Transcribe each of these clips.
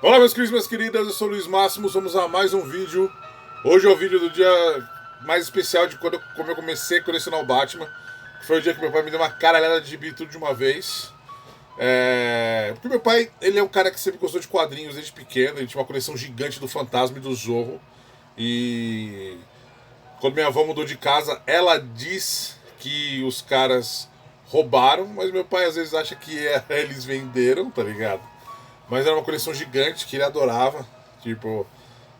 Olá, meus queridos e minhas queridas, eu sou o Luiz Máximo, vamos a mais um vídeo. Hoje é o vídeo do dia mais especial de como eu comecei a colecionar o Batman. Que foi o dia que meu pai me deu uma caralhada de gibi tudo de uma vez. Porque meu pai, ele é um cara que sempre gostou de quadrinhos desde pequeno. Ele tinha uma coleção gigante do Fantasma e do Zorro. E quando minha avó mudou de casa, ela diz que os caras roubaram, mas meu pai às vezes acha que eles venderam, tá ligado? Mas era uma coleção gigante que ele adorava. Tipo,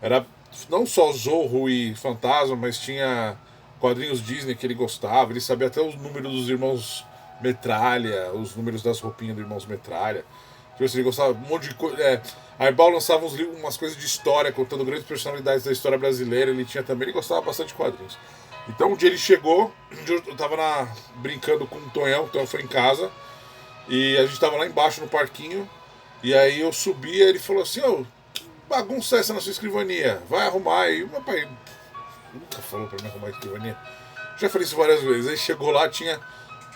era não só Zorro e Fantasma, mas tinha quadrinhos Disney que ele gostava. Ele sabia até os números dos irmãos Metralha, os números das roupinhas dos irmãos Metralha. Tipo assim, ele gostava de um monte de coisa. A Ebal lançava umas coisas de história, contando grandes personalidades da história brasileira. Ele tinha também, ele gostava bastante de quadrinhos. Então um dia ele chegou, eu tava brincando com o Tonhão foi em casa, e a gente tava lá embaixo no parquinho. E aí eu subi e ele falou assim, ô, que bagunça é essa na sua escrivania? Vai arrumar. E o meu pai nunca falou pra mim arrumar a escrivania. Já falei isso várias vezes. Aí chegou lá, tinha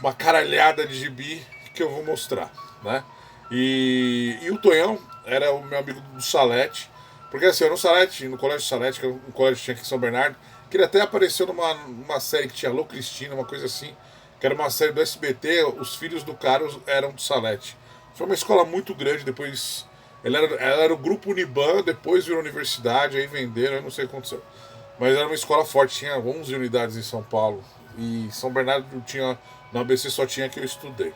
uma caralhada de gibi que eu vou mostrar, né? E o Tonhão era o meu amigo do Salete. Porque assim, eu no Salete, no Colégio Salete, que é um colégio que tinha aqui em São Bernardo, que ele até apareceu numa série que tinha Alô Cristina, uma coisa assim, que era uma série do SBT, os filhos do Carlos eram do Salete. Foi uma escola muito grande, depois. Ela era o grupo Uniban, depois virou universidade, aí venderam, eu não sei o que aconteceu. Mas era uma escola forte, tinha 11 unidades em São Paulo. E São Bernardo tinha. No ABC só tinha que eu estudei.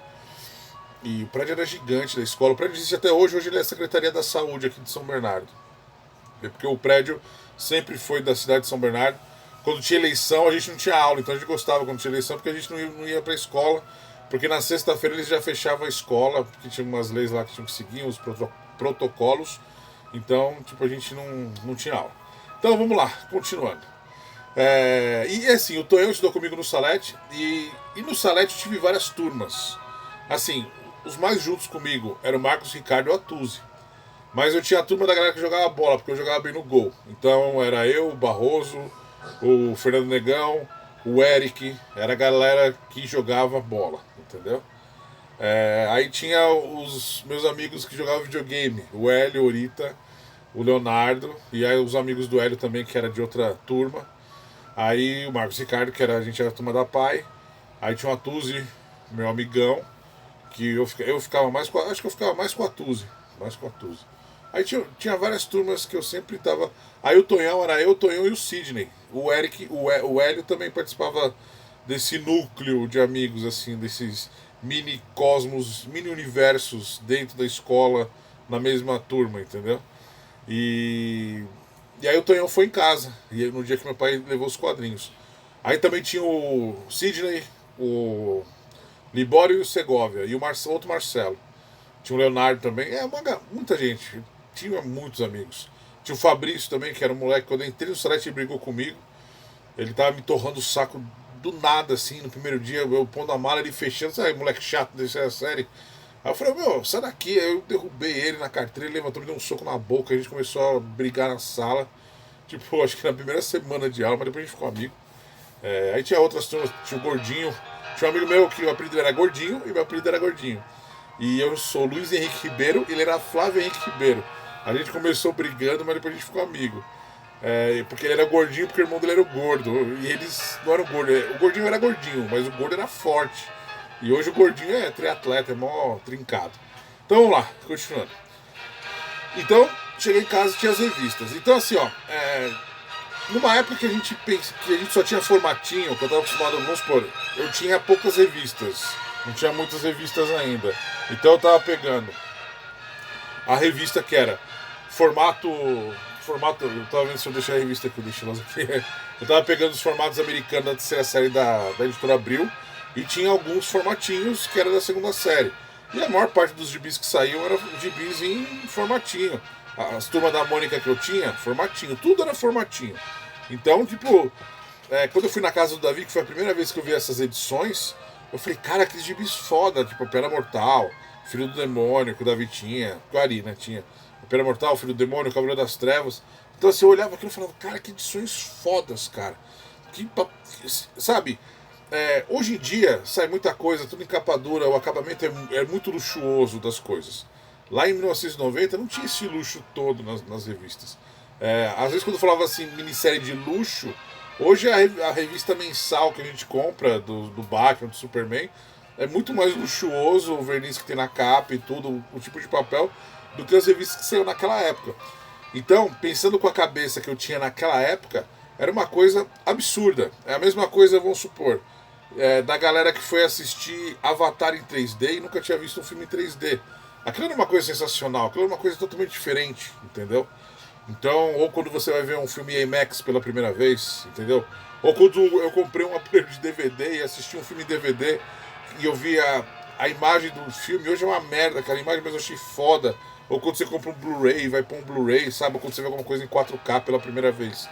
E o prédio era gigante da escola. O prédio existe até hoje, hoje ele é a Secretaria da Saúde aqui de São Bernardo. É porque o prédio sempre foi da cidade de São Bernardo. Quando tinha eleição, a gente não tinha aula, então a gente gostava quando tinha eleição, porque a gente não ia pra escola, porque na sexta-feira eles já fechavam a escola, porque tinha umas leis lá que tinham que seguir, os protocolos, então, tipo, a gente não tinha aula. Então vamos lá, continuando. E assim, o Tonhão estudou comigo no Salete, e no Salete eu tive várias turmas. Assim, os mais juntos comigo eram o Marcos Ricardo e o Atuzzi. Mas eu tinha a turma da galera que jogava bola, porque eu jogava bem no gol. Então era eu, o Barroso, o Fernando Negão, o Eric, era a galera que jogava bola, entendeu? Aí tinha os meus amigos que jogavam videogame, o Hélio, o Orita, o Leonardo, e aí os amigos do Hélio também, que era de outra turma. Aí o Marcos Ricardo, a gente era a turma da Pai. Aí tinha o Atuzi, meu amigão, que eu ficava mais com acho que eu ficava mais com a Tuzi. Mais com a Tuzi. Aí tinha várias turmas que eu sempre tava. Aí o Tonhão era eu, o Tonhão e o Sidney. O Eric, o Hélio também participava desse núcleo de amigos, assim, desses mini cosmos, mini universos dentro da escola, na mesma turma, entendeu? E. E aí o Tonhão foi em casa, e no dia que meu pai levou os quadrinhos. Aí também tinha o Sidney, o Libório e o Segovia, e o outro Marcelo. Tinha o Leonardo também. Muita gente. Tinha muitos amigos. Tinha o Fabrício também, que era um moleque. Quando eu entrei no Salete, ele brigou comigo. Ele tava me torrando o saco do nada, assim, no primeiro dia. Eu pondo a mala, ele fechando. Sabe, moleque chato, deixa a série. Aí eu falei, meu, sai daqui. Aí eu derrubei ele na carteira, ele levantou, me deu um soco na boca. A gente começou a brigar na sala. Tipo, acho que na primeira semana de aula, mas depois a gente ficou amigo. Aí tinha outras turmas, tinha o Gordinho. Tinha um amigo meu que o apelido era Gordinho e meu apelido era Gordinho. E eu sou Luiz Henrique Ribeiro, ele era Flávio Henrique Ribeiro. A gente começou brigando, mas depois a gente ficou amigo. Porque ele era gordinho, porque o irmão dele era o gordo. E eles não eram gordos. O gordinho era gordinho, mas o gordo era forte. E hoje o gordinho é triatleta, é mó trincado. Então vamos lá, continuando. Então, cheguei em casa e tinha as revistas. Então assim, ó, numa época que a gente pensa que a gente só tinha formatinho, que eu tava acostumado, vamos supor, eu tinha poucas revistas. Não tinha muitas revistas ainda. Então eu tava pegando a revista que era formato. Eu tava vendo se eu deixei a revista aqui, eu deixei elas aqui. Eu tava pegando os formatos americanos da terceira série da editora Abril. E tinha alguns formatinhos que era da segunda série. E a maior parte dos gibis que saíam eram gibis em formatinho. As turmas da Mônica que eu tinha, formatinho. Tudo era formatinho. Então, tipo, quando eu fui na casa do Davi, que foi a primeira vez que eu vi essas edições, eu falei, cara, aqueles gibis foda, tipo, a Pena Mortal, Filho do Demônio, que o Davi tinha, o Ari, né, tinha. A Pena Mortal, Filho do Demônio, o Cavaleiro das Trevas. Então, assim, eu olhava aquilo e falava, cara, que edições fodas, cara. Que, sabe, hoje em dia sai muita coisa, tudo em capa dura, o acabamento é muito luxuoso das coisas. Lá em 1990 não tinha esse luxo todo nas revistas. Às vezes quando eu falava assim, minissérie de luxo, hoje a revista mensal que a gente compra do Batman, do Superman, é muito mais luxuoso o verniz que tem na capa e tudo, o tipo de papel, do que as revistas que saíram naquela época. Então, pensando com a cabeça que eu tinha naquela época, era uma coisa absurda. É a mesma coisa, vamos supor, da galera que foi assistir Avatar em 3D e nunca tinha visto um filme em 3D. Aquilo era uma coisa sensacional, aquilo era uma coisa totalmente diferente, entendeu? Então, ou quando você vai ver um filme IMAX pela primeira vez, entendeu? Ou quando eu comprei um aparelho de DVD e assisti um filme em DVD e eu vi a imagem do filme, hoje é uma merda, aquela imagem, mas eu achei foda. Ou quando você compra um Blu-ray e vai pôr um Blu-ray, sabe? Ou quando você vê alguma coisa em 4K pela primeira vez.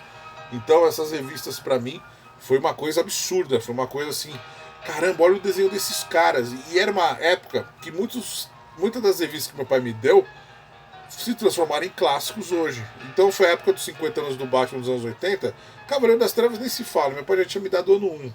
Então essas revistas pra mim foi uma coisa absurda, foi uma coisa assim, caramba, olha o desenho desses caras. E era uma época que muitas das revistas que meu pai me deu se transformaram em clássicos hoje. Então foi a época dos 50 anos do Batman dos anos 80, Cavaleiro das Trevas nem se fala, meu pai já tinha me dado o ano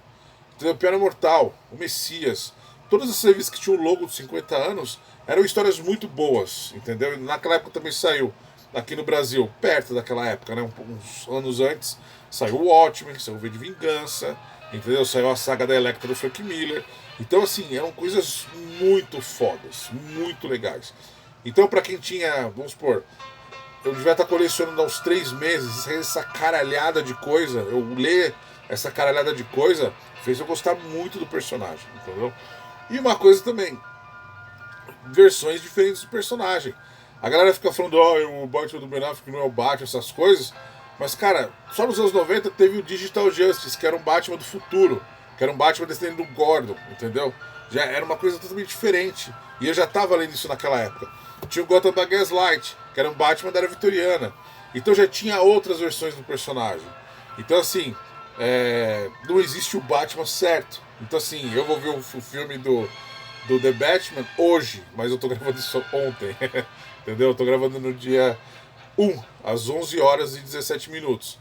1. O Piano Mortal, o Messias, todas as revistas que tinham o logo dos 50 anos eram histórias muito boas, entendeu? E naquela época também saiu, aqui no Brasil, perto daquela época, né, uns anos antes, saiu o Watchmen, saiu o V de Vingança, entendeu? Saiu a saga da Electra do Frank Miller. Então, assim, eram coisas muito fodas, muito legais. Então, pra quem tinha, vamos supor, eu devia estar colecionando há uns 3 meses, essa caralhada de coisa, eu ler essa caralhada de coisa, fez eu gostar muito do personagem, entendeu? E uma coisa também, versões diferentes do personagem. A galera fica falando, o Batman do Ben Affleck não é o Batman, essas coisas, mas, cara, só nos anos 90 teve o Digital Justice, que era um Batman do futuro, que era um Batman descendendo do Gordon, entendeu? Já era uma coisa totalmente diferente. E eu já tava lendo isso naquela época. Tinha o Gotham by Gaslight, que era um Batman da era vitoriana. Então já tinha outras versões do personagem. Então, assim, não existe o Batman certo. Então, assim, eu vou ver o filme do The Batman hoje, mas eu tô gravando isso ontem. Entendeu? Eu tô gravando no dia 1, às 11 horas e 17 minutos.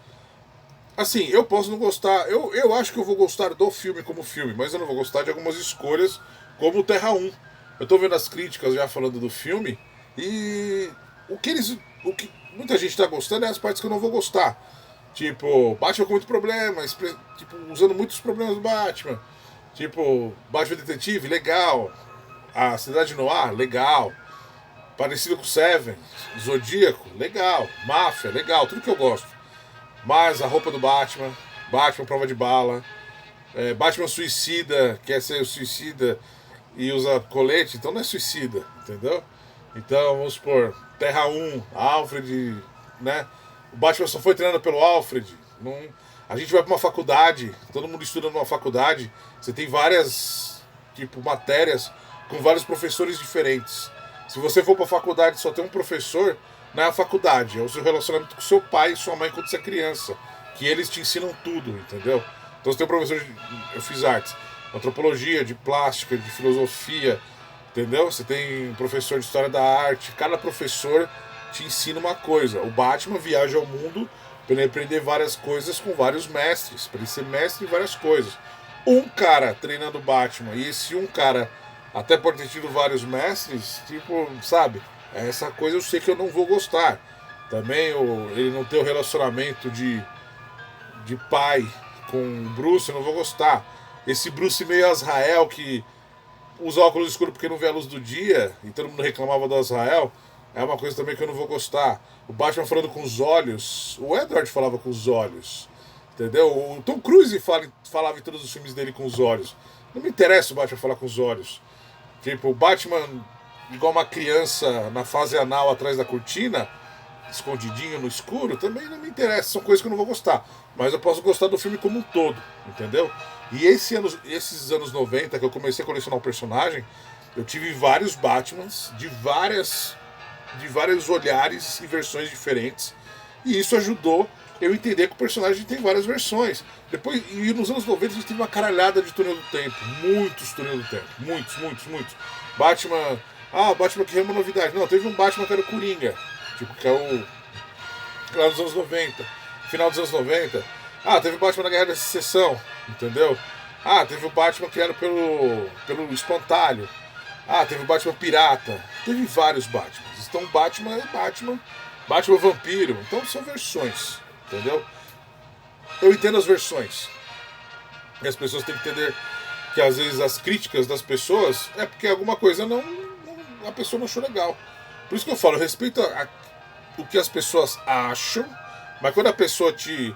Assim, eu posso não gostar. Eu acho que eu vou gostar do filme como filme, mas eu não vou gostar de algumas escolhas, como o Terra 1. Eu tô vendo as críticas já falando do filme, e o que muita gente tá gostando é as partes que eu não vou gostar. Tipo, Batman com muito problema, tipo, usando muitos problemas do Batman. Tipo, Batman Detetive, legal. A Cidade Noir, legal. Parecido com Seven, Zodíaco, legal. Máfia, legal, tudo que eu gosto. Mas a roupa do Batman, Batman Prova de Bala, Batman Suicida, quer ser suicida e usa colete, então não é suicida, entendeu? Então, vamos supor, Terra 1, Alfred, né? O Batman só foi treinado pelo Alfred. Não, a gente vai para uma faculdade, todo mundo estuda numa faculdade, você tem várias, tipo, matérias com vários professores diferentes. Se você for para a faculdade e só tem um professor, não é a faculdade, é o seu relacionamento com seu pai e sua mãe quando você é criança, que eles te ensinam tudo, entendeu? Então você tem um professor, eu fiz artes, antropologia, de plástica, de filosofia, entendeu? Você tem um professor de história da arte, cada professor te ensina uma coisa. O Batman viaja ao mundo para ele aprender várias coisas com vários mestres, para ele ser mestre em várias coisas. Um cara treinando o Batman, e esse um cara até pode ter tido vários mestres, tipo, sabe? Essa coisa eu sei que eu não vou gostar. Também ele não ter o relacionamento de pai com o Bruce, eu não vou gostar. Esse Bruce meio Azrael que usa óculos escuros porque não vê a luz do dia, e todo mundo reclamava do Azrael, é uma coisa também que eu não vou gostar. O Batman falando com os olhos, o Edward falava com os olhos, entendeu? O Tom Cruise falava em todos os filmes dele com os olhos. Não me interessa o Batman falar com os olhos. Tipo, o Batman igual uma criança na fase anal atrás da cortina, escondidinho no escuro, também não me interessa, são coisas que eu não vou gostar. Mas eu posso gostar do filme como um todo, entendeu? E esses anos 90 que eu comecei a colecionar o personagem, eu tive vários Batmans de vários olhares e versões diferentes. E isso ajudou eu entender que o personagem tem várias versões. Depois, e nos anos 90 a gente teve uma caralhada de túnel do tempo. Muitos túnel do tempo. Muitos. Batman. Batman que é uma novidade. Não, teve um Batman que era o Coringa. Tipo, que é o. Lá nos anos 90. Final dos anos 90. Teve o Batman na Guerra da Secessão. Entendeu? Teve o Batman criado pelo Espantalho. Ah, teve o Batman Pirata. Teve vários Batmans. Então Batman é Batman. Batman Vampiro. Então são versões. Entendeu? Eu entendo as versões. E as pessoas têm que entender que às vezes as críticas das pessoas é porque alguma coisa a pessoa não achou legal. Por isso que eu falo, eu respeito o que as pessoas acham, mas quando a pessoa te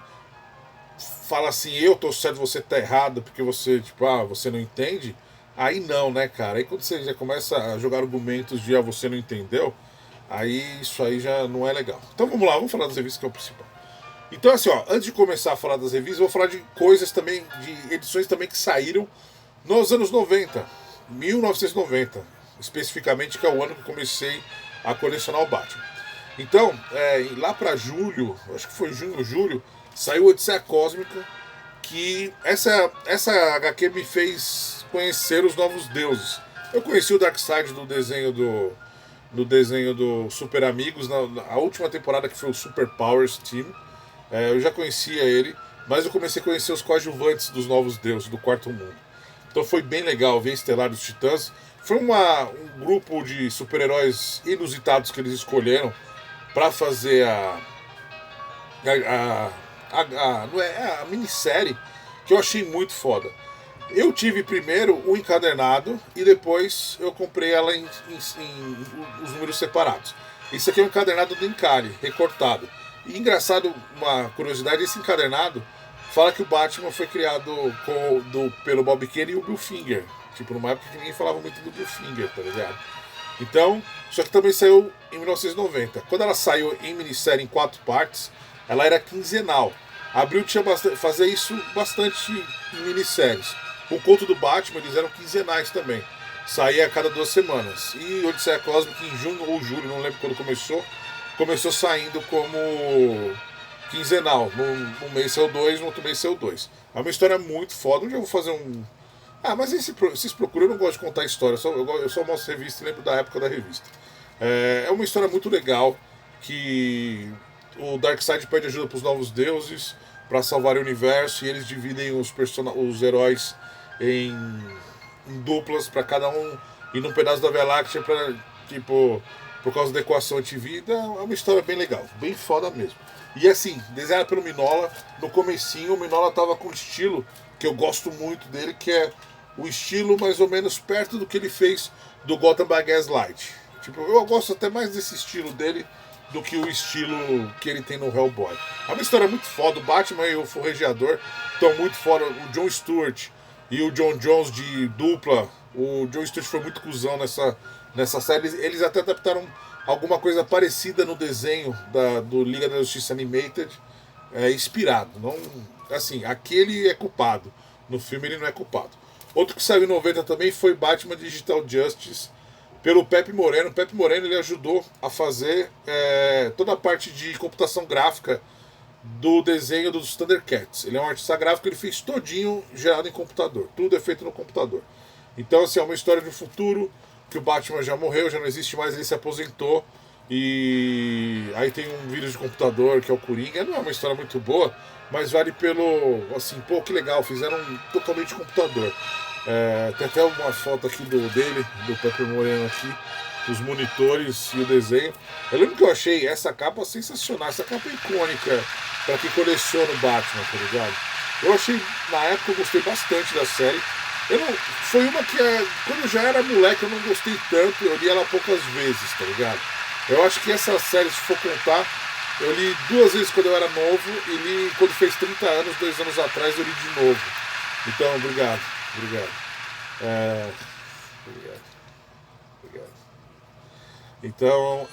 fala assim, eu tô certo, você tá errado, porque você, tipo, você não entende, aí não, né, cara? Aí quando você já começa a jogar argumentos de você não entendeu, aí isso aí já não é legal. Então vamos lá, vamos falar das revistas que é o principal. Então assim, ó, antes de começar a falar das revistas, eu vou falar de coisas também, de edições também que saíram nos anos 90, 1990, especificamente, que é o ano que eu comecei a colecionar o Batman. Então, lá para julho, acho que foi junho ou julho, saiu Odisseia Cósmica, que essa HQ me fez conhecer os novos deuses. Eu conheci o Darkseid do desenho do Super Amigos, a última temporada que foi o Super Powers Team. Eu já conhecia ele, mas eu comecei a conhecer os coadjuvantes dos novos deuses, do Quarto Mundo. Então foi bem legal ver Estelar dos Titãs. Foi um grupo de super-heróis inusitados que eles escolheram para fazer a minissérie, que eu achei muito foda. Eu tive primeiro o encadernado e depois eu comprei ela em os números separados. Isso aqui é um encadernado do Encalhe, recortado. E engraçado, uma curiosidade, esse encadernado fala que o Batman foi criado pelo Bob Kane e o Bill Finger. Tipo, numa época que ninguém falava muito do Bill Finger, tá ligado? Então, só que também saiu em 1990. Quando ela saiu em minissérie em 4 partes, ela era quinzenal. A Abril tinha fazer isso bastante em minisséries. O Conto do Batman, eles eram quinzenais também. Saía a cada 2 semanas. E Odisseia Cósmica em junho ou julho, não lembro quando começou saindo como quinzenal. Num mês saiu 2, no outro mês saiu 2. É uma história muito foda. Um dia eu vou fazer um. Mas vocês procuram, eu não gosto de contar história. Eu só mostro revista e lembro da época da revista. É uma história muito legal que o Darkseid pede ajuda para os novos deuses para salvar o universo e eles dividem os heróis em duplas para cada um ir num pedaço da Via Láctea para, tipo, por causa da equação de vida. É uma história bem legal, bem foda mesmo. E assim, desenhada pelo Mignola, no comecinho o Mignola tava com um estilo que eu gosto muito dele, que é o estilo mais ou menos perto do que ele fez do Gotham by Gaslight. Tipo, eu gosto até mais desse estilo dele do que o estilo que ele tem no Hellboy. É uma história muito foda. O Batman e o Forregiador estão muito foda. O John Stewart e o John Jones de dupla. O John Stewart foi muito cuzão nessa série. Eles até adaptaram alguma coisa parecida no desenho do Liga da Justiça Animated, inspirado. Não, assim, aquele é culpado. No filme ele não é culpado. Outro que saiu em 90 também foi Batman Digital Justice, pelo Pepe Moreno. O Pepe Moreno ele ajudou a fazer toda a parte de computação gráfica do desenho dos Thundercats. Ele é um artista gráfico, ele fez todinho gerado em computador. Tudo é feito no computador. Então, assim, é uma história do futuro, que o Batman já morreu, já não existe mais, ele se aposentou. E aí tem um vírus de computador, que é o Coringa. Não é uma história muito boa, mas vale pelo... Assim, pô, que legal, fizeram totalmente computador. Tem até uma foto aqui dele, do Pepe Moreno aqui, os monitores e o desenho. Eu lembro que eu achei essa capa sensacional, essa capa icônica para quem coleciona o Batman, tá ligado? Eu achei, na época eu gostei bastante da série. Foi uma que, quando eu já era moleque, eu não gostei tanto, eu li ela poucas vezes, tá ligado? Eu acho que essa série, se for contar, eu li 2 vezes quando eu era novo e li quando fez 30 anos, 2 anos atrás, eu li de novo. Então, obrigado. Obrigado. Então,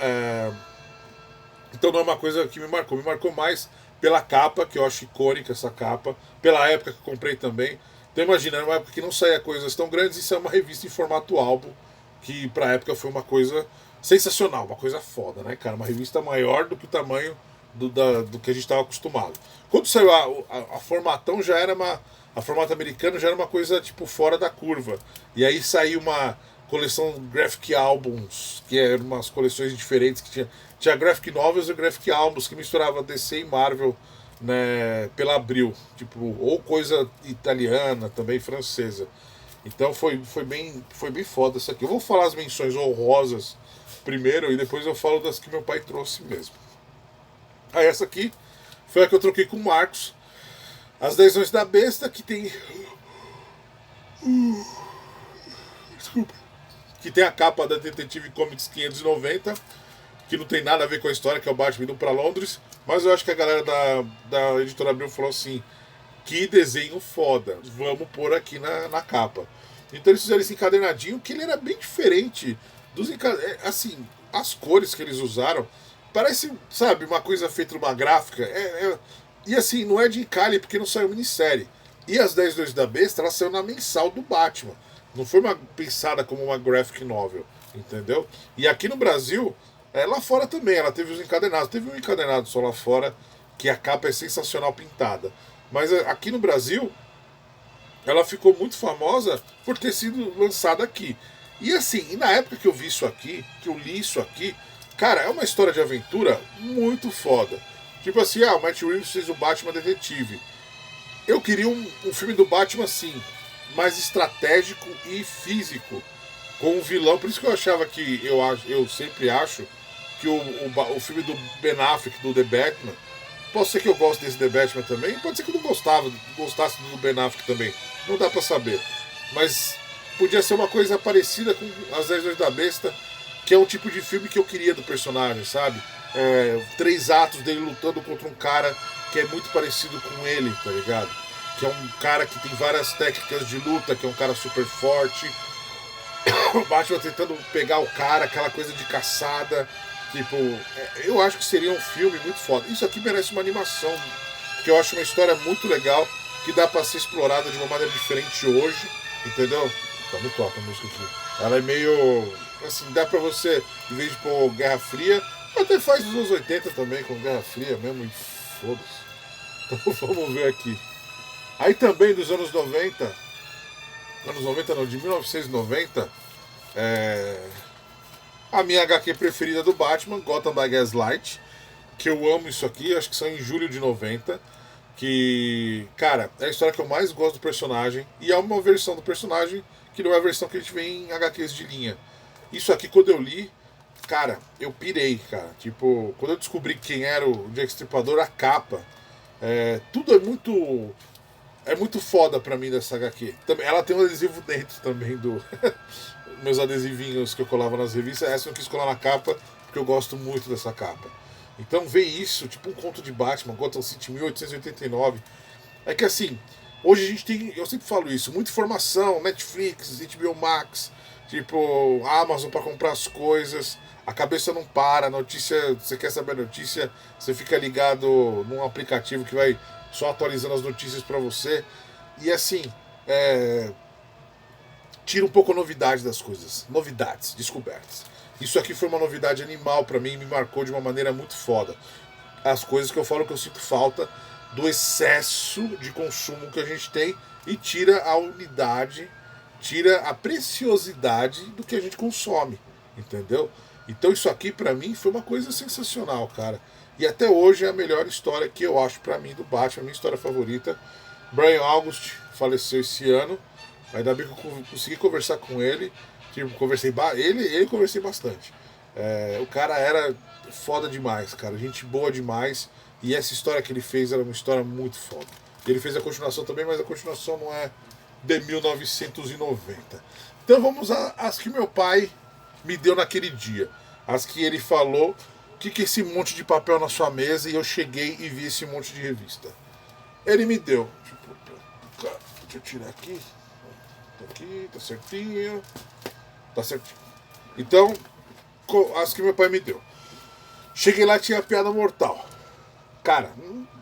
então não é uma coisa que me marcou. Me marcou mais pela capa, que eu acho icônica essa capa, pela época que eu comprei também. Então imagina, numa época que não saía coisas tão grandes, isso é uma revista em formato álbum, que pra época foi uma coisa sensacional, uma coisa foda, né, cara? Uma revista maior do que o tamanho do que a gente estava acostumado. Quando saiu a formatão já era a formato americano já era uma coisa tipo fora da curva. E aí saiu uma coleção Graphic Albums, que eram umas coleções diferentes que tinha Graphic Novels e Graphic Albums, que misturava DC e Marvel, né, pela Abril, tipo, ou coisa italiana, também francesa. Então foi bem foda isso aqui. Eu vou falar as menções honrosas primeiro e depois eu falo das que meu pai trouxe mesmo. Aí essa aqui foi a que eu troquei com o Marcos. As 10 Anões da Besta, que tem. Desculpa. Que tem a capa da Detetive Comics 590, que não tem nada a ver com a história, que é o Batman indo pra Londres. Mas eu acho que a galera da Editora Abril falou assim: que desenho foda, vamos pôr aqui na capa. Então eles fizeram esse encadernadinho, que ele era bem diferente dos encadernados. Assim, as cores que eles usaram, parece, sabe, uma coisa feita numa gráfica. E assim, não é de encalhe, porque não saiu minissérie. E as 10 2 da Besta, ela saiu na mensal do Batman. Não foi pensada como uma graphic novel, entendeu? E aqui no Brasil, lá fora também, ela teve os encadernados. Teve um encadernado só lá fora, que a capa é sensacional pintada. Mas aqui no Brasil, ela ficou muito famosa por ter sido lançada aqui. E assim, e na época que eu vi isso aqui, que eu li isso aqui, cara, é uma história de aventura muito foda. Tipo assim, o Matt Reeves fez o Batman Detetive. Eu queria um filme do Batman assim, mais estratégico e físico, com um vilão. Por isso que eu achava que, eu sempre acho, que o filme do Ben Affleck, do The Batman, pode ser que eu goste desse The Batman também, pode ser que eu não gostasse do Ben Affleck também, não dá pra saber. Mas podia ser uma coisa parecida com As 10 Anões da Besta, que é um tipo de filme que eu queria do personagem, sabe? 3 atos dele lutando contra um cara que é muito parecido com ele, tá ligado? Que é um cara que tem várias técnicas de luta, que é um cara super forte. O Batman tentando pegar o cara, aquela coisa de caçada. Tipo, eu acho que seria um filme muito foda. Isso aqui merece uma animação, porque eu acho uma história muito legal, que dá pra ser explorada de uma maneira diferente hoje, entendeu? Tá muito alta a música aqui. Ela é meio, assim, dá pra você, em vez de pôr Guerra Fria, até faz nos anos 80 também, com Guerra Fria mesmo, e foda-se. Então vamos ver aqui. Aí também dos anos 90 não, de 1990, a minha HQ preferida do Batman, Gotham by Gaslight, que eu amo isso aqui, acho que são em julho de 90, que, cara, é a história que eu mais gosto do personagem, e é uma versão do personagem que não é a versão que a gente vê em HQs de linha. Isso aqui, quando eu li, cara, eu pirei, cara. Tipo, quando eu descobri quem era o Jack Stripador, a capa, tudo é muito foda pra mim dessa HQ. Ela tem um adesivo dentro também do meus adesivinhos que eu colava nas revistas. Essa eu quis colar na capa porque eu gosto muito dessa capa. Então ver isso, tipo um conto de Batman, Gotham City 1889. É que assim, hoje a gente tem, eu sempre falo isso, muita informação, Netflix, HBO Max, tipo Amazon pra comprar as coisas. A cabeça não para, notícia, você quer saber a notícia, você fica ligado num aplicativo que vai só atualizando as notícias pra você. E assim, tira um pouco a novidade das coisas. Novidades, descobertas. Isso aqui foi uma novidade animal pra mim e me marcou de uma maneira muito foda. As coisas que eu falo que eu sinto falta do excesso de consumo que a gente tem e tira a unidade, tira a preciosidade do que a gente consome, entendeu? Então isso aqui pra mim foi uma coisa sensacional, cara. E até hoje é a melhor história que eu acho pra mim do Batman, a minha história favorita. Brian August faleceu esse ano. Ainda bem que eu consegui conversar com ele. Tipo, ele conversei bastante. O cara era foda demais, cara. Gente boa demais. E essa história que ele fez era uma história muito foda. Ele fez a continuação também, mas a continuação não é de 1990. Então vamos às que meu pai me deu naquele dia. As que ele falou, o que é esse monte de papel na sua mesa, e eu cheguei e vi esse monte de revista. Ele me deu. Deixa eu tirar aqui. Tá aqui, tá certinho. Tá certinho. Então, as que meu pai me deu. Cheguei lá, tinha a Piada Mortal. Cara,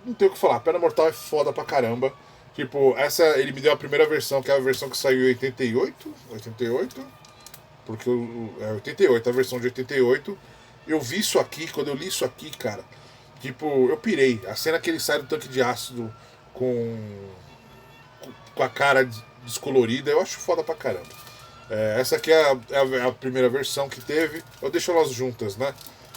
não tem o que falar. A Piada Mortal é foda pra caramba. Tipo, ele me deu a primeira versão, que é a versão que saiu em 88. 88? Porque é 88, a versão de 88. Eu vi isso aqui, quando eu li isso aqui, cara. Tipo, eu pirei. A cena que ele sai do tanque de ácido com a cara descolorida, eu acho foda pra caramba. Essa aqui é a primeira versão que teve. Eu deixo elas juntas, né?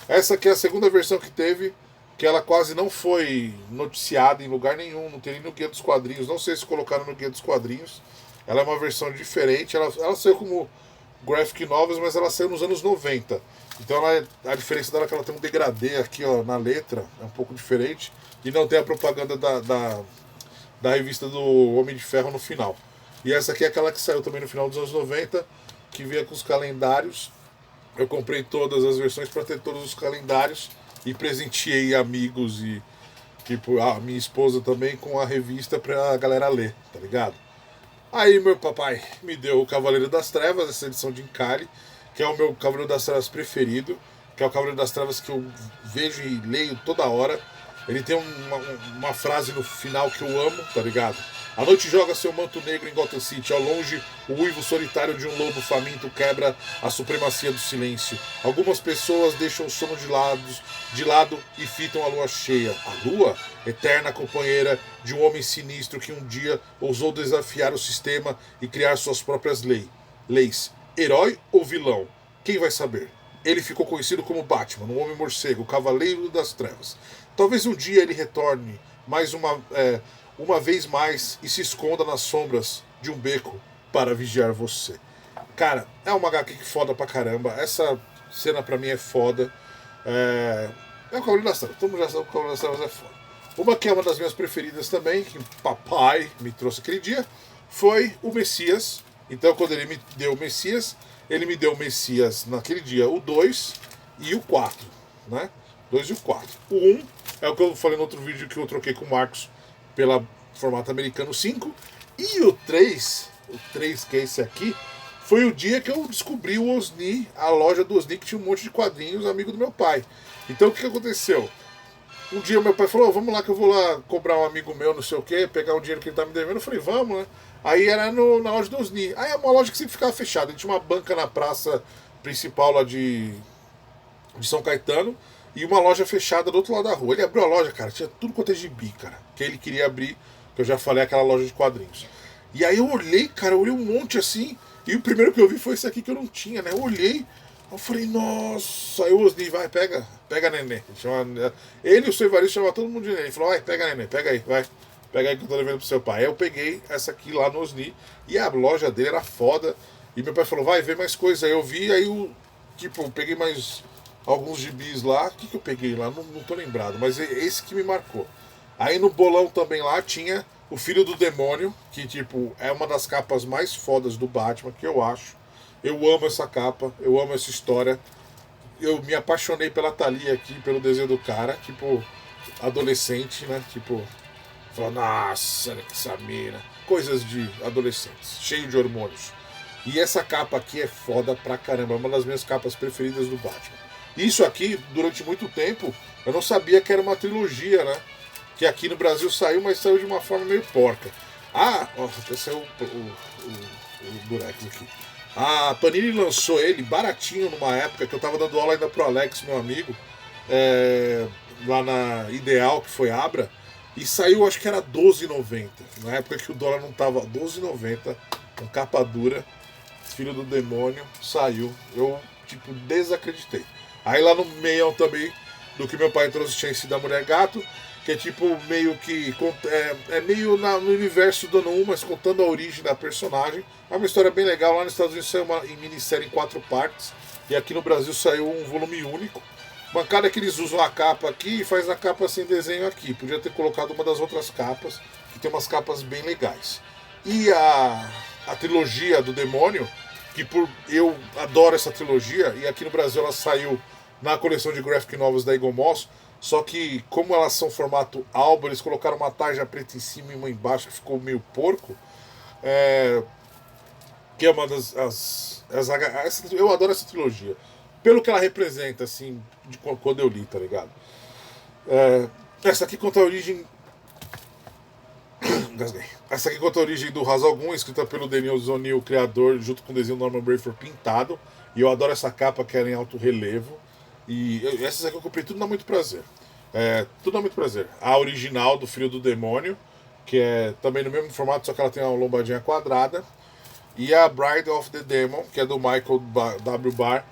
Essa aqui é a segunda versão que teve, que ela quase não foi noticiada em lugar nenhum, não tem nem no Guia dos Quadrinhos. Não sei se colocaram no Guia dos Quadrinhos, ela é uma versão diferente, ela saiu como graphic novels, mas ela saiu nos anos 90. Então a diferença dela é que ela tem um degradê aqui, ó, na letra, é um pouco diferente, e não tem a propaganda da revista do Homem de Ferro no final. E essa aqui é aquela que saiu também no final dos anos 90, que vinha com os calendários. Eu comprei todas as versões para ter todos os calendários e presenteei amigos e tipo a minha esposa também com a revista pra galera ler, tá ligado? Aí meu papai me deu o Cavaleiro das Trevas, essa edição de encalhe, que é o meu Cavaleiro das Trevas preferido, que é o Cavaleiro das Trevas que eu vejo e leio toda hora. Ele tem uma frase no final que eu amo, tá ligado? A noite joga seu manto negro em Gotham City. Ao longe, o uivo solitário de um lobo faminto quebra a supremacia do silêncio. Algumas pessoas deixam o sono de lado e fitam a lua cheia. A lua, eterna companheira de um homem sinistro que um dia ousou desafiar o sistema e criar suas próprias leis. Herói ou vilão? Quem vai saber? Ele ficou conhecido como Batman, o Homem-Morcego, o Cavaleiro das Trevas. Talvez um dia ele retorne uma vez mais e se esconda nas sombras de um beco para vigiar você. Cara, é uma HQ que foda pra caramba. Essa cena pra mim é foda. É o Cavaleiro das Trevas. Todo mundo já sabe que o Cavaleiro das Trevas é foda. Uma que é uma das minhas preferidas também, que papai me trouxe aquele dia, foi o Messias. Então quando ele me deu o Messias, ele me deu o Messias naquele dia, o 2 e o 4, né? 2 e o 4. O 1 é o que eu falei no outro vídeo que eu troquei com o Marcos pela formato americano 5. E o 3 que é esse aqui, foi o dia que eu descobri o Osni, a loja do Osni, que tinha um monte de quadrinhos, amigo do meu pai. Então o que aconteceu? Um dia meu pai falou, vamos lá que eu vou lá cobrar um amigo meu, não sei o que, pegar o dinheiro que ele tá me devendo. Eu falei, vamos, né? Aí era na loja do Osni. Aí é uma loja que sempre ficava fechada. Ele tinha uma banca na praça principal lá de São Caetano e uma loja fechada do outro lado da rua. Ele abriu a loja, cara, tinha tudo quanto é gibi, cara, que ele queria abrir, que eu já falei, aquela loja de quadrinhos. E aí eu olhei, cara, eu olhei um monte assim, e o primeiro que eu vi foi esse aqui que eu não tinha, né? Eu olhei, eu falei, nossa, aí o Osni, vai, pega neném. Ele e o seu Evaristo chamavam todo mundo de neném. Ele falou, vai, pega neném, pega aí, vai. Pega aí que eu tô levando pro seu pai. Aí eu peguei essa aqui lá no Osni, e a loja dele era foda. E meu pai falou, vai, vê mais coisa. Aí eu vi, aí eu, tipo, peguei mais alguns gibis lá. O que eu peguei lá? Não tô lembrado, mas é esse que me marcou. Aí no bolão também lá tinha o Filho do Demônio, que tipo, é uma das capas mais fodas do Batman, que eu acho. Eu amo essa capa, eu amo essa história. Eu me apaixonei pela Thalia aqui, pelo desenho do cara, tipo, adolescente, né? Tipo, falando, nossa, olha que essa mina. Coisas de adolescentes, cheio de hormônios. E essa capa aqui é foda pra caramba, é uma das minhas capas preferidas do Batman. Isso aqui, durante muito tempo, eu não sabia que era uma trilogia, né? Que aqui no Brasil saiu, mas saiu de uma forma meio porca. Ah, ó, até saiu o Durex aqui. A Panini lançou ele baratinho numa época que eu tava dando aula ainda pro Alex, meu amigo, lá na Ideal, que foi Abra, e saiu, acho que era R$12,90. Na época que o dólar não tava R$12,90, com capa dura, Filho do Demônio, saiu. Eu, tipo, desacreditei. Aí lá no meião também, do que meu pai trouxe, tinha esse da Mulher Gato, que é tipo meio que. Meio no universo do ano 1, mas contando a origem da personagem. É uma história bem legal. Lá nos Estados Unidos saiu uma minissérie em 4 partes. E aqui no Brasil saiu um volume único. Mancada que eles usam a capa aqui e faz a capa sem desenho aqui. Podia ter colocado uma das outras capas, que tem umas capas bem legais. E a trilogia do Demônio, que eu adoro essa trilogia, e aqui no Brasil ela saiu na coleção de graphic novels da Eagle Moss. Só que, como elas são formato álbum, eles colocaram uma tarja preta em cima e uma embaixo, que ficou meio porco. Que é uma eu adoro essa trilogia. Pelo que ela representa, assim, quando eu li, tá ligado? Essa aqui conta a origem. Gasguei. Essa aqui conta a origem do Ra's al Ghul, escrita pelo Daniel O'Neil, criador, junto com o desenho do Norman Brayford pintado. E eu adoro essa capa que era em alto relevo. E essas aqui eu comprei tudo na Muito Prazer. Tudo na Muito Prazer. A original do Filho do Demônio, que é também no mesmo formato, só que ela tem uma lombadinha quadrada. E a Bride of the Demon, que é do Michael W. Barr,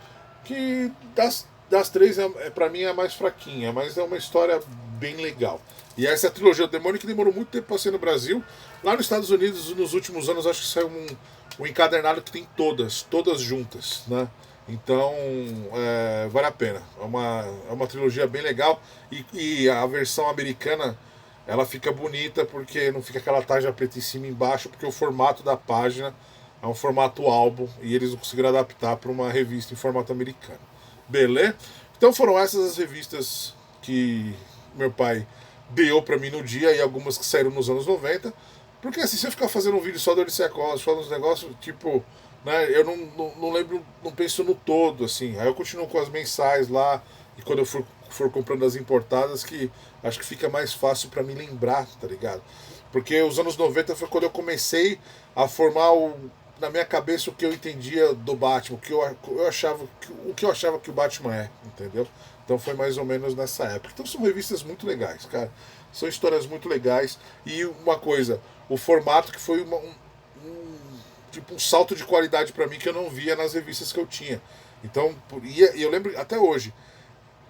que das três, pra mim, é a mais fraquinha. Mas é uma história bem legal. E essa é a trilogia do demônio que demorou muito tempo para sair no Brasil. Lá nos Estados Unidos, nos últimos anos, acho que saiu um encadernado que tem todas juntas, né? Então, vale a pena. É uma trilogia bem legal. E a versão americana, ela fica bonita porque não fica aquela tarja preta em cima e embaixo, porque o formato da página é um formato álbum e eles não conseguiram adaptar para uma revista em formato americano. Beleza? Então foram essas as revistas que meu pai deu para mim no dia e algumas que saíram nos anos 90. Porque assim, se eu ficar fazendo um vídeo só do Odisseia Cosmos, falando uns negócios, tipo, né, eu não lembro, não penso no todo, assim. Aí eu continuo com as mensais lá, e quando eu for comprando as importadas, que acho que fica mais fácil para me lembrar, tá ligado? Porque os anos 90 foi quando eu comecei a formar na minha cabeça o que eu entendia do Batman, o que eu achava que o Batman é, entendeu? Então foi mais ou menos nessa época. Então são revistas muito legais, cara. São histórias muito legais. E uma coisa, o formato que foi tipo um salto de qualidade para mim que eu não via nas revistas que eu tinha. Então, e eu lembro até hoje,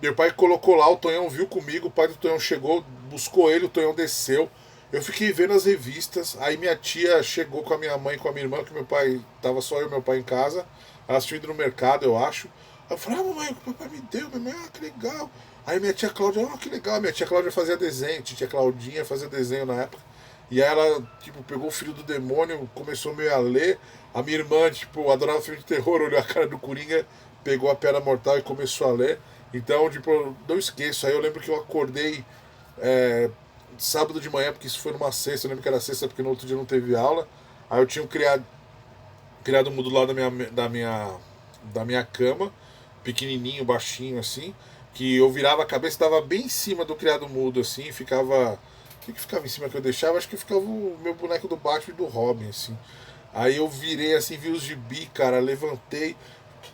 meu pai colocou lá, o Tonhão viu comigo, o pai do Tonhão chegou, buscou ele, o Tonhão desceu. Eu fiquei vendo as revistas, aí minha tia chegou com a minha mãe e com a minha irmã, que meu pai, tava só eu e meu pai em casa, elas tinham ido no mercado, eu acho. Aí eu falei, mamãe, o papai me deu, minha mãe, que legal. Aí minha tia Cláudia, que legal, minha tia Cláudia fazia desenho, tia Claudinha fazia desenho na época. E aí ela, tipo, pegou o Filho do Demônio, começou meio a ler. A minha irmã, tipo, adorava filme de terror, olhou a cara do Coringa, pegou a Pedra Mortal e começou a ler. Então, tipo, eu não esqueço. Aí eu lembro que eu acordei sábado de manhã, porque isso foi numa sexta, eu lembro que era sexta porque no outro dia não teve aula. Aí eu tinha criado mudo lá da minha cama, pequenininho, baixinho assim, que eu virava a cabeça, estava bem em cima do criado mudo assim, ficava... O que ficava em cima que eu deixava? Acho que ficava o meu boneco do Batman e do Robin, assim. Aí eu virei assim, vi os gibi, cara, levantei,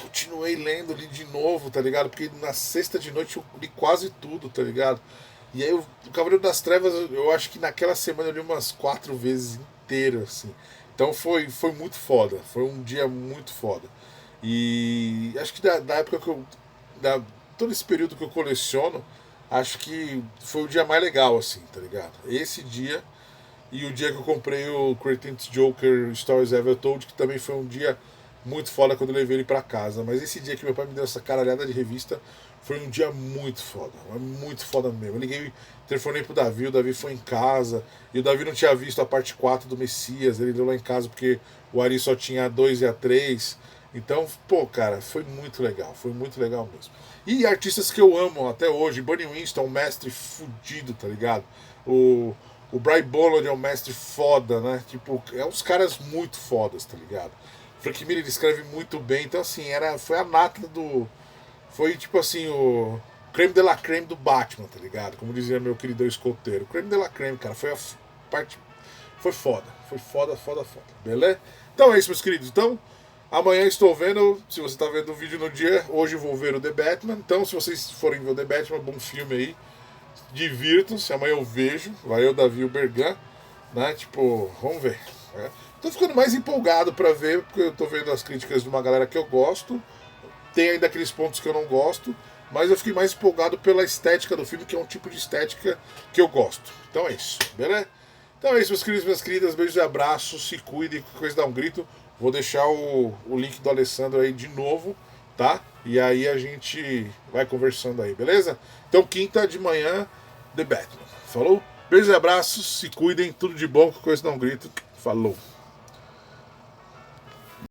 continuei lendo, li de novo, tá ligado? Porque na sexta de noite eu li quase tudo, tá ligado? E aí o Cavaleiro das Trevas, eu acho que naquela semana eu li umas 4 vezes inteiro, assim. Então foi muito foda, foi um dia muito foda. E acho que da época que eu. Todo esse período que eu coleciono, acho que foi o dia mais legal, assim, tá ligado? Esse dia e o dia que eu comprei o Creative Joker Stories Ever Told, que também foi um dia muito foda quando eu levei ele pra casa. Mas esse dia que meu pai me deu essa caralhada de revista foi um dia muito foda mesmo. Eu liguei, telefonei pro Davi, o Davi foi em casa, e o Davi não tinha visto a parte 4 do Messias, ele deu lá em casa porque o Ari só tinha a 2 e a 3. Então, pô, cara, foi muito legal mesmo. E artistas que eu amo até hoje, Bunny Winston, um mestre fudido, tá ligado? O Brian Bolland é um mestre foda, né? Tipo, é uns caras muito fodas, tá ligado? Frank Miller escreve muito bem, então assim, foi a nata do... Foi tipo assim, o creme de la creme do Batman, tá ligado? Como dizia meu querido escoteiro. Creme de la creme, cara, foi a parte... Foi foda, foda. Beleza? Então é isso, meus queridos. Então, amanhã estou vendo, se você está vendo o vídeo no dia, hoje vou ver o The Batman. Então, se vocês forem ver o The Batman, bom filme aí. Divirtam-se, amanhã eu vejo. Vai eu, Davi e o Bergan, né? Tipo, vamos ver. Né? Tô ficando mais empolgado para ver, porque eu tô vendo as críticas de uma galera que eu gosto. Tem ainda aqueles pontos que eu não gosto, mas eu fiquei mais empolgado pela estética do filme, que é um tipo de estética que eu gosto. Então é isso, beleza? Então é isso, meus queridos e minhas queridas. Beijos e abraços, se cuidem, qualquer coisa dá um grito. Vou deixar o link do Alessandro aí de novo, tá? E aí a gente vai conversando aí, beleza? Então quinta de manhã, The Batman. Falou? Beijos e abraços, se cuidem, tudo de bom, qualquer coisa dá um grito. Falou!